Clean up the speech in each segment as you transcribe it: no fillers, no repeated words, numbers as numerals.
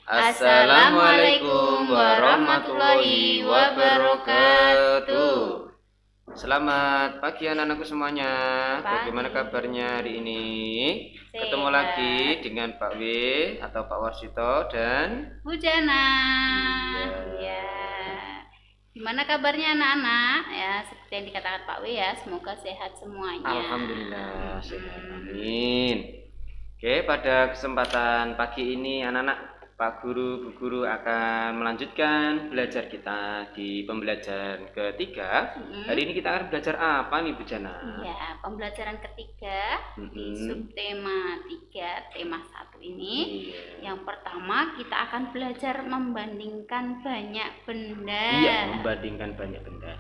Assalamualaikum warahmatullahi wabarakatuh. Selamat pagi anak-anakku semuanya. Bagaimana kabarnya hari ini? Ketemu lagi dengan Pak W atau Pak Warsito dan Bu Jana. Ya. Gimana kabarnya anak-anak? Ya, seperti yang dikatakan Pak W ya, semoga sehat semuanya. Alhamdulillah sehat. Amin. Oke, pada kesempatan pagi ini anak-anak, Pak Guru, Bu Guru akan melanjutkan belajar kita di pembelajaran ketiga. Hari ini kita akan belajar apa nih Bu Jana? Ya, pembelajaran ketiga di subtema 3, tema 1 ini. Yang pertama kita akan belajar membandingkan banyak benda. Iya, membandingkan banyak benda.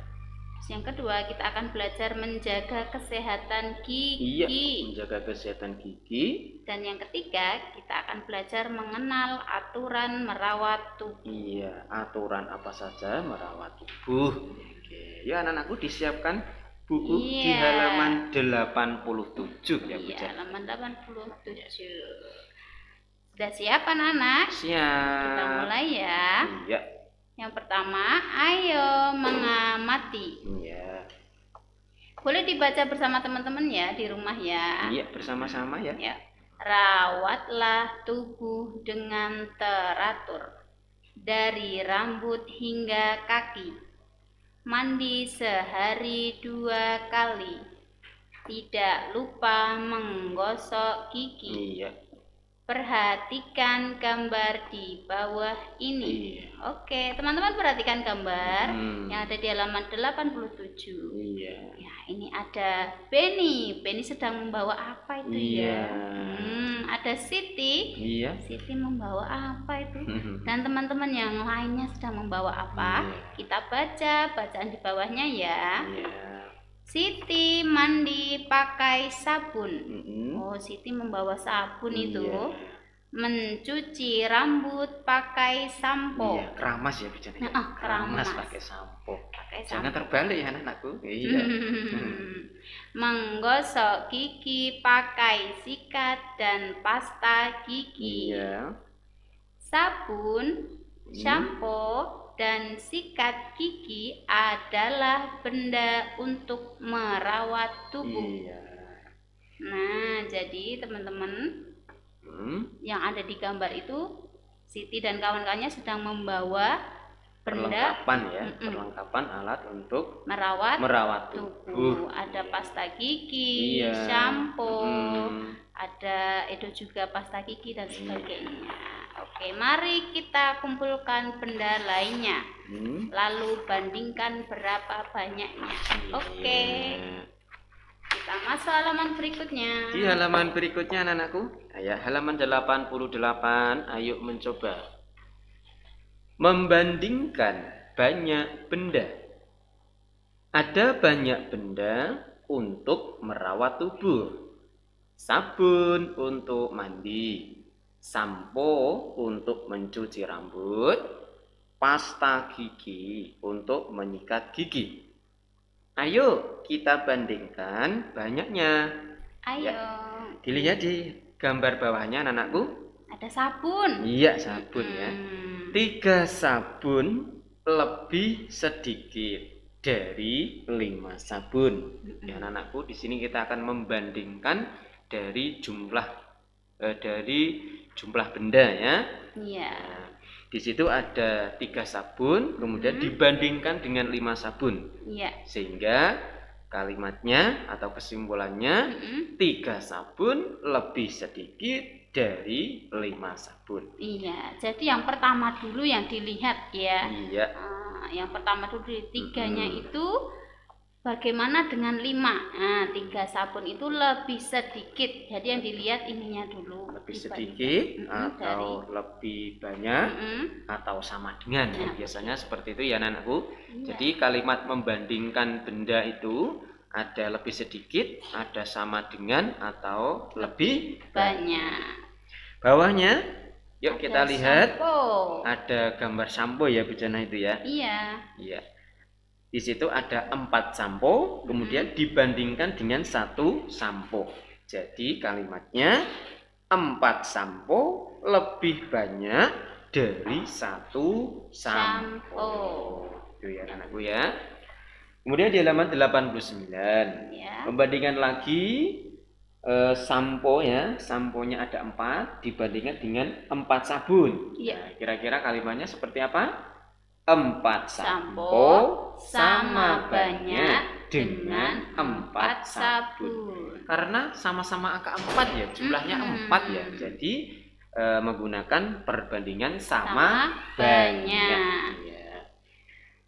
Yang kedua, kita akan belajar menjaga kesehatan gigi. Iya, menjaga kesehatan gigi. Dan yang ketiga, kita akan belajar mengenal aturan merawat tubuh. Iya, aturan apa saja merawat tubuh. Oke, ya anak-anakku disiapkan buku di halaman 87 ya Bu. Iya, halaman 87. Sudah siap anak-anak? Siap. Kita mulai ya. Iya. Yang pertama, ayo mengamati. Iya. Boleh dibaca bersama teman-teman ya di rumah ya. Iya, bersama-sama ya. Ya. Rawatlah tubuh dengan teratur, dari rambut hingga kaki. Mandi sehari 2 kali. Tidak lupa menggosok gigi. Iya. Perhatikan gambar di bawah ini. Iya. Oke, teman-teman perhatikan gambar yang ada di halaman 87. Iya. Ya, ini ada Benny. Benny sedang membawa apa itu ya? Ada Siti. Iya. Siti membawa apa itu? Dan teman-teman yang lainnya sedang membawa apa? Kita baca bacaan di bawahnya ya. Iya. Siti mandi pakai sabun. Oh, Siti membawa sabun itu. Mencuci rambut pakai sampo. Iya, keramas ya bicaranya. Keramas pakai sampo. Jangan terbalik ya anak-anakku. Iya. Menggosok gigi pakai sikat dan pasta gigi. Iya. Sabun, sampo, dan sikat gigi adalah benda untuk merawat tubuh. Iya. Nah, jadi teman-teman yang ada di gambar itu, Siti dan kawan-kawannya sedang membawa benda perlengkapan alat untuk merawat tubuh. Ada pasta gigi, shampoo, ada itu juga pasta gigi dan sebagainya. Oke, mari kita kumpulkan benda lainnya. Lalu bandingkan berapa banyaknya. Oke. Kita masuk halaman berikutnya. Di halaman berikutnya anak-anakku, ya, halaman 88. Ayo mencoba membandingkan banyak benda. Ada banyak benda untuk merawat tubuh. Sabun untuk mandi, sampo untuk mencuci rambut, pasta gigi untuk menyikat gigi. Ayo kita bandingkan banyaknya. Ayo. Ya. Dilihat di gambar bawahnya anak-anakku. Ada sabun. Iya, sabun ya. 3 sabun lebih sedikit dari 5 sabun. Ya anak-anakku, di sini kita akan membandingkan dari jumlah benda ya. Iya. Di situ ada 3 sabun, kemudian dibandingkan dengan 5 sabun. Iya. Sehingga kalimatnya atau kesimpulannya 3 sabun lebih sedikit dari 5 sabun. Iya. Jadi yang pertama dulu yang dilihat ya. Iya. Yang pertama dulu 3-nya itu bagaimana dengan 5? Nah, 3 sabun itu lebih sedikit. Jadi yang dilihat ininya dulu. Lebih sedikit atau lebih banyak atau sama dengan. Ya, biasanya seperti itu ya anak-anakku. Jadi kalimat membandingkan benda itu ada lebih sedikit, ada sama dengan, atau lebih banyak. Bawahnya, yuk kita lihat. Ada gambar sampo ya Bu Jana itu ya. Iya. Di situ ada 4 sampo, kemudian dibandingkan dengan 1 sampo. Jadi kalimatnya 4 sampo lebih banyak dari 1 sampo. Itu ya anakku ya. Kemudian di halaman 89 Ya. membandingkan lagi sampo ya, samponya ada 4 dibandingkan dengan 4 sabun. Ya. Nah, kira-kira kalimatnya seperti apa? 4 sampo sama banyak dengan 4 sabun. Karena sama-sama angka 4 ya, jumlahnya 4 ya. Jadi menggunakan perbandingan sama banyak. Ya.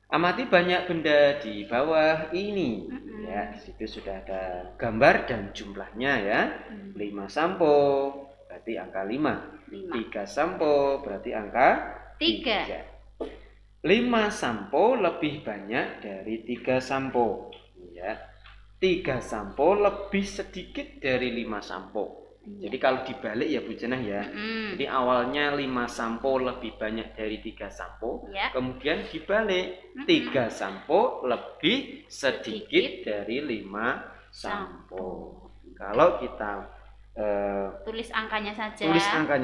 Amati banyak benda di bawah ini. Ya, di situ sudah ada gambar dan jumlahnya ya. 5 sampo berarti angka 5. 3 sampo berarti angka 3. 5 sampo lebih banyak dari 3 sampo. Ya. 3 sampo lebih sedikit dari 5 sampo. Jadi kalau dibalik ya Bu Cenah ya. Jadi awalnya 5 sampo lebih banyak dari 3 sampo. Kemudian dibalik 3 sampo lebih sedikit dari 5 sampo. Kalau kita tulis angkanya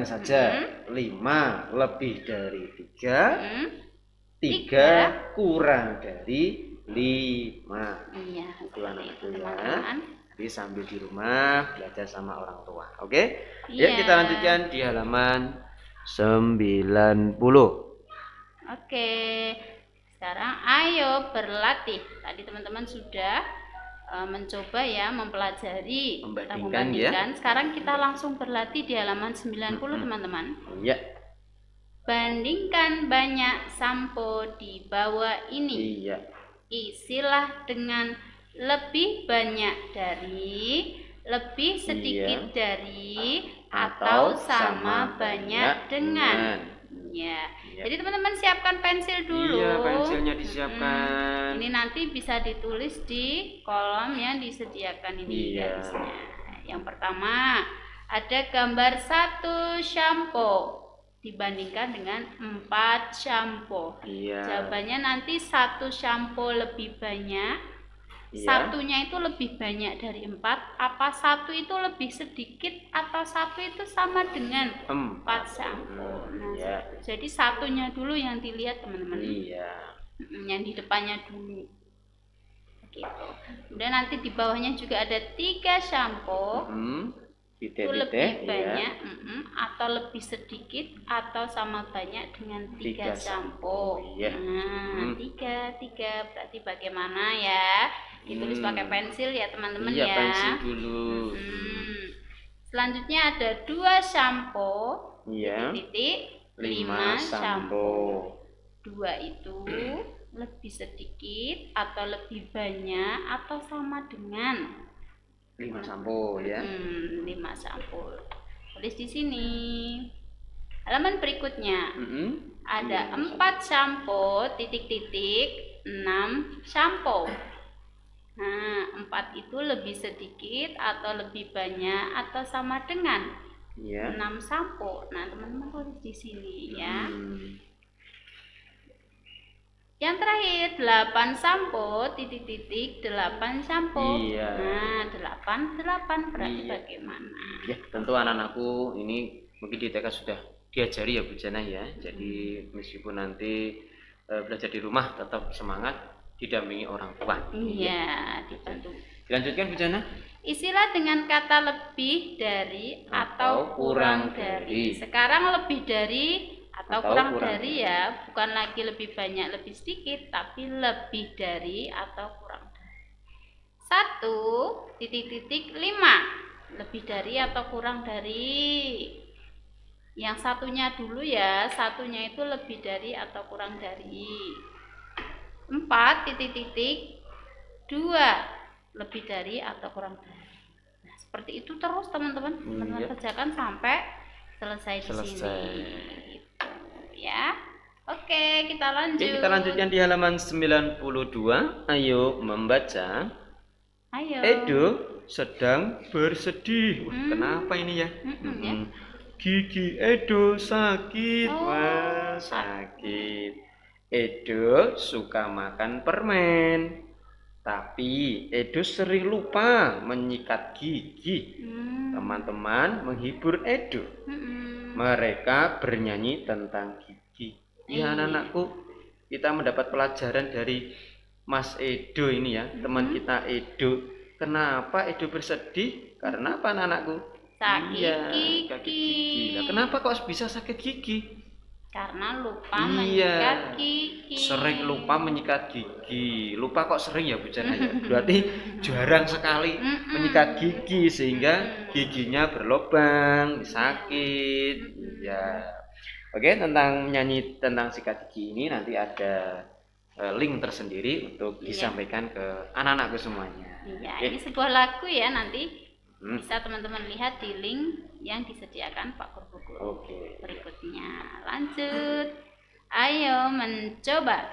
saja. 5 lebih dari 3. 3 kurang dari 5. Iya, itu anakku ya. Teman-teman. Jadi sambil di rumah belajar sama orang tua. Oke? Yuk kita lanjutkan di halaman 90. Oke. Sekarang ayo berlatih. Tadi teman-teman sudah mencoba ya mempelajari, membandingkan ya. Sekarang kita langsung berlatih di halaman 90 teman-teman. Iya. Bandingkan banyak sampo di bawah ini. Iya. Isilah dengan lebih banyak dari, lebih sedikit dari, atau sama banyak dengan. Ya. Jadi teman-teman siapkan pensil dulu. Iya, pensilnya disiapkan. Ini nanti bisa ditulis di kolom yang disediakan ini garisnya. Yang pertama, ada gambar 1 sampo dibandingkan dengan 4 sampo. Jawabannya nanti 1 sampo lebih banyak. Satunya itu lebih banyak dari 4. Apa 1 itu lebih sedikit atau 1 itu sama dengan 4 sampo. Nah, jadi satunya dulu yang dilihat teman-teman. Yang di depannya dulu. Gitu. Kemudian nanti di bawahnya juga ada 3 sampo. Itu lebih banyak atau lebih sedikit atau sama banyak dengan 3 sampo. Nah, 3 berarti bagaimana ya? Ditulis pakai pensil ya teman-teman ya. Iya, pensil dulu. Selanjutnya ada 2 sampo. Titik 5 sampo. 2 itu lebih sedikit atau lebih banyak atau sama dengan 5 sampo ya. 5 sampo. Tulis di sini. Halaman berikutnya. Ada 4 sampo titik-titik 6 sampo. Nah, 4 itu lebih sedikit atau lebih banyak atau sama dengan 6 sampo. Nah, teman-teman tulis di sini ya. Yang terakhir 8 sampo titik-titik 8 sampo. Nah, 8 berarti bagaimana? Ya, tentu anak-anakku ini mungkin di TK sudah diajari ya Bu Jana ya. Jadi meskipun nanti belajar di rumah tetap semangat didampingi orang tua. Iya, dibantu. Dilanjutkan Bu Jana. Isilah dengan kata lebih dari atau kurang dari. Sekarang lebih dari atau kurang dari ya, bukan lagi lebih banyak lebih sedikit, tapi lebih dari atau kurang dari. 1 titik-titik 5 lebih dari atau kurang dari. Yang satunya dulu ya, satunya itu lebih dari atau kurang dari. 4 titik-titik 2 lebih dari atau kurang dari. Nah, seperti itu terus teman-teman. Teman-teman kerjakan sampai selesai di sini. Gitu, ya. Oke, kita lanjut. Oke, kita lanjutkan di halaman 92. Ayo membaca. Ayo. Edo sedang bersedih. Kenapa ini ya? Gigi Edo sakit. Wah, sakit. Edo suka makan permen, tapi Edo sering lupa menyikat gigi. Teman-teman menghibur Edo. Mereka bernyanyi tentang gigi Ya anak-anakku, kita mendapat pelajaran dari Mas Edo ini ya, teman kita Edo. Kenapa Edo bersedih? Karena apa anak-anakku? Sakit Sakit gigi. gigi. Nah, kenapa kok bisa sakit gigi? Karena lupa menyikat gigi. Sering lupa menyikat gigi. Lupa kok sering ya Bu Jana ya. Berarti jarang sekali menyikat gigi sehingga giginya berlubang, sakit. Ya. Oke, tentang menyanyi tentang sikat gigi ini nanti ada link tersendiri untuk disampaikan ke anak-anakku semuanya. Iya, ini sebuah lagu ya, nanti bisa teman-teman lihat di link yang disediakan Pak Guru berikutnya. Lanjut, ayo mencoba.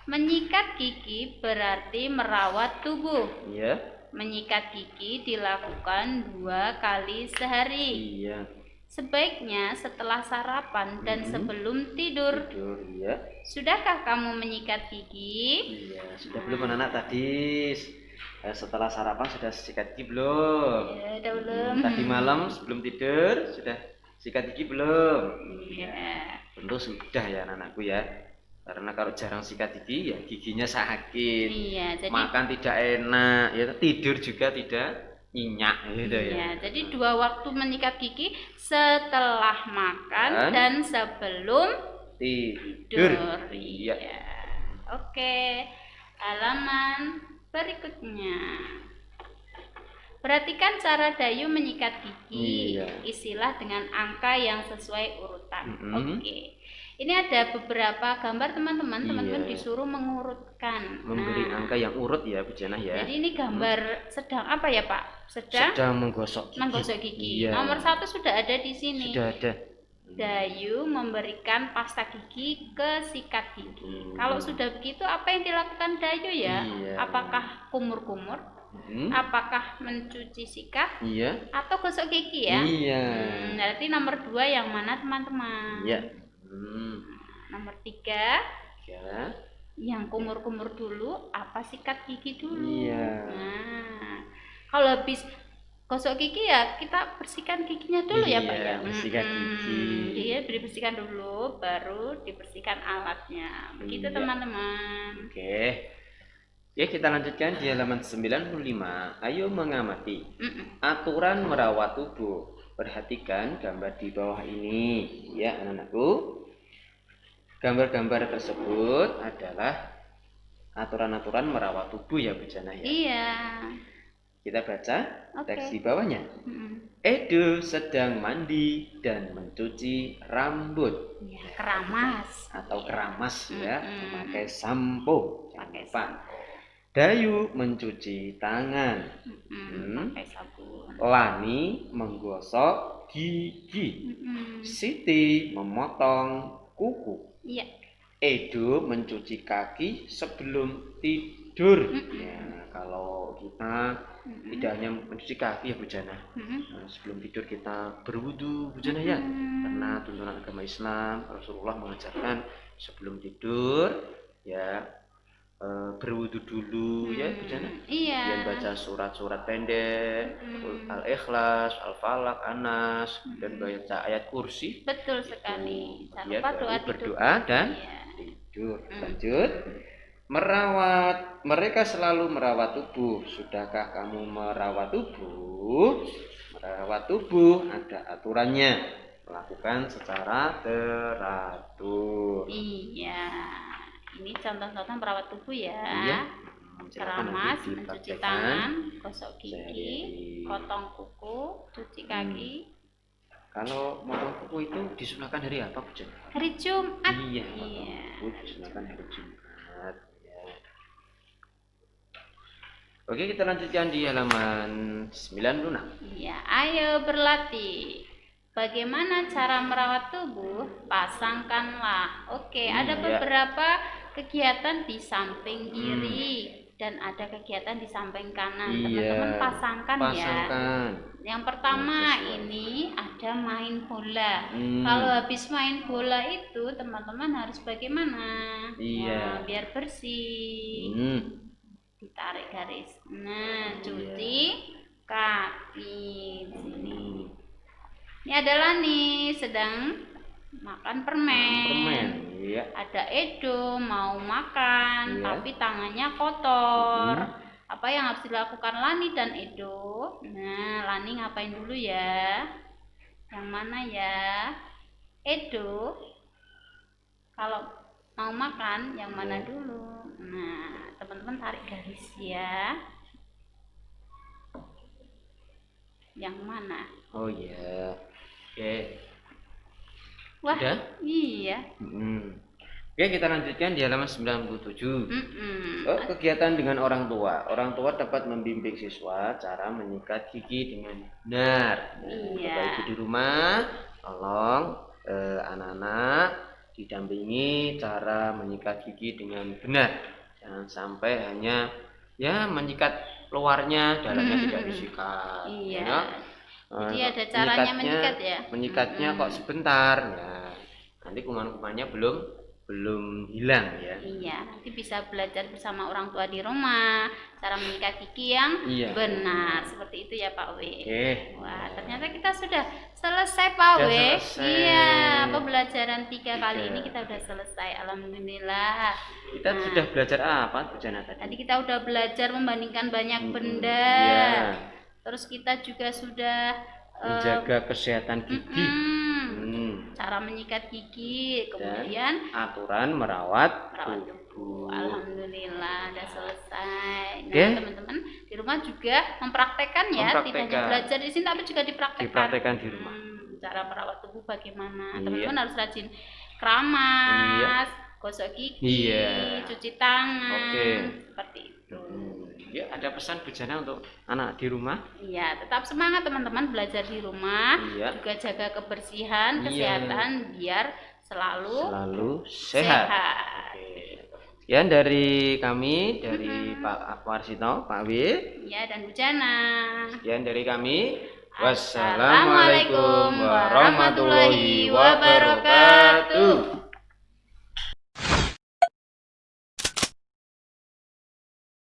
Menyikat gigi berarti merawat tubuh. Iya. Menyikat gigi dilakukan 2 kali sehari. Iya. Sebaiknya setelah sarapan dan sebelum tidur. Iya. Sudahkah kamu menyikat gigi? Iya, sudah belum anak-anak tadi? Setelah sarapan sudah sikat gigi belum? Ya, udah belum. Tadi malam sebelum tidur sudah sikat gigi belum? Iya. Tentu sudah ya anak-anakku ya. Karena kalau jarang sikat gigi ya giginya sakit. Iya, jadi makan tidak enak, ya tidur juga tidak nyenyak gitu ya. Iya, jadi 2 waktu menyikat gigi setelah makan dan sebelum tidur. Iya. Oke. Halaman berikutnya. Perhatikan cara Dayu menyikat gigi. Isilah dengan angka yang sesuai urutan. Oke. Ini ada beberapa gambar teman-teman. Teman-teman disuruh mengurutkan. Memberi angka yang urut ya Bu Jana ya. Jadi ini gambar sedang apa ya Pak? Sedang menggosok gigi. Nomor 1 sudah ada di sini. Sudah ada. Dayu memberikan pasta gigi ke sikat gigi. Kalau sudah begitu apa yang dilakukan Dayu ya? Apakah kumur-kumur? Apakah mencuci sikat? Atau gosok gigi ya? Berarti nomor 2 yang mana teman-teman? Nomor 3 yang kumur-kumur dulu, apa sikat gigi dulu? Nah, kalau habis gosok gigi ya kita bersihkan giginya dulu ya Pak ya. Bersihkan gigi. Iya, dibersihkan dulu, baru dibersihkan alatnya. Begitu teman-teman. Oke. Ya, kita lanjutkan di halaman 95. Ayo mengamati aturan merawat tubuh. Perhatikan gambar di bawah ini ya anak-anakku. Gambar-gambar tersebut adalah aturan-aturan merawat tubuh ya Bu Jana ya. Iya. Kita baca teks di bawahnya. Edo sedang mandi dan mencuci rambut. Ya, keramas atau keramas ya, memakai sampo. Pakai sampo. Dayu mencuci tangan. Pakai sabun. Lani menggosok gigi. Siti memotong kuku. Iya. Edo mencuci kaki sebelum tidur. Ya, kalau kita tidak hanya mencuci kaki ya Bu Jana. Sebelum tidur kita berwudu Bu Jana ya. Karena tuntunan agama Islam, Rasulullah mengajarkan sebelum tidur ya berwudu dulu ya Bu Jana. Iya. Dan baca surat-surat pendek, Al-Ikhlas, Al-Falaq, Anas, dan baca ayat kursi. Betul sekali. Ya, berdoa dan tidur. Lanjut. Merawat, mereka selalu merawat tubuh. Sudahkah kamu merawat tubuh? Merawat tubuh ada aturannya. Lakukan secara teratur. Iya. Ini contoh-contoh merawat tubuh ya. Iya. Keramas, mencuci tangan, gosok gigi, potong kuku, cuci kaki. Kalau potong kuku itu disunahkan hari apa Bu Jen? Hari Jumat. Iya. Kuku disunahkan hari Jumat. Ya. Oke, kita lanjutkan di halaman 96. Iya, ayo berlatih. Bagaimana cara merawat tubuh? Pasangkanlah. Oke, ada beberapa kegiatan di samping kiri dan ada kegiatan di samping kanan. Teman-teman pasangkan ya. Yang pertama ini ada main bola. Kalau habis main bola itu teman-teman harus bagaimana? Nah, biar bersih. Ditarik garis. Nah, cuci kaki di sini. Ini adalah nih sedang makan permen. Iya. Ada Edo mau makan, Iya. tapi tangannya kotor. Apa yang harus dilakukan Lani dan Edo? Nah, Lani ngapain dulu ya? Yang mana ya? Edo, kalau mau makan yang mana dulu? Nah, teman-teman tarik garis ya. Yang mana? Oh iya. Oke. Wah, Sudah? iya. Oke, kita lanjutkan di halaman 97. Kegiatan dengan orang tua. Orang tua dapat membimbing siswa cara menyikat gigi dengan benar. Bapak Ibu di rumah, tolong anak-anak didampingi cara menyikat gigi dengan benar. Jangan sampai hanya ya menyikat luarnya, dalamnya tidak disikat. Iya. Ya. Jadi ada caranya menyikat ya. Menyikatnya kok sebentar. Nah, nanti kuman-kumannya belum hilang ya. Iya, nanti bisa belajar bersama orang tua di rumah cara menyikat gigi yang benar. Seperti itu ya Pak W. Wah, ternyata kita sudah selesai Pak W. Iya, pembelajaran 3 kali ini kita sudah selesai. Alhamdulillah. Kita sudah belajar apa Bu Jana tadi? Tadi kita udah belajar membandingkan banyak benda. Terus kita juga sudah menjaga kesehatan gigi. Cara menyikat gigi, kemudian aturan merawat tubuh. Alhamdulillah udah selesai. Nah, teman-teman di rumah juga mempraktekkan ya, tidak hanya belajar di sini tapi juga dipraktekkan di rumah. Cara merawat tubuh bagaimana? Teman-teman harus rajin keramas, gosok gigi, cuci tangan, seperti itu. Ya, ada pesan Bu Jana untuk anak di rumah? Iya, tetap semangat teman-teman belajar di rumah, juga jaga kebersihan, kesehatan biar selalu sehat. Sekian dari kami, dari Pak Warsito, Pak W. Ya, dan Bu Jana. Sekian dari kami. Wassalamualaikum warahmatullahi wabarakatuh.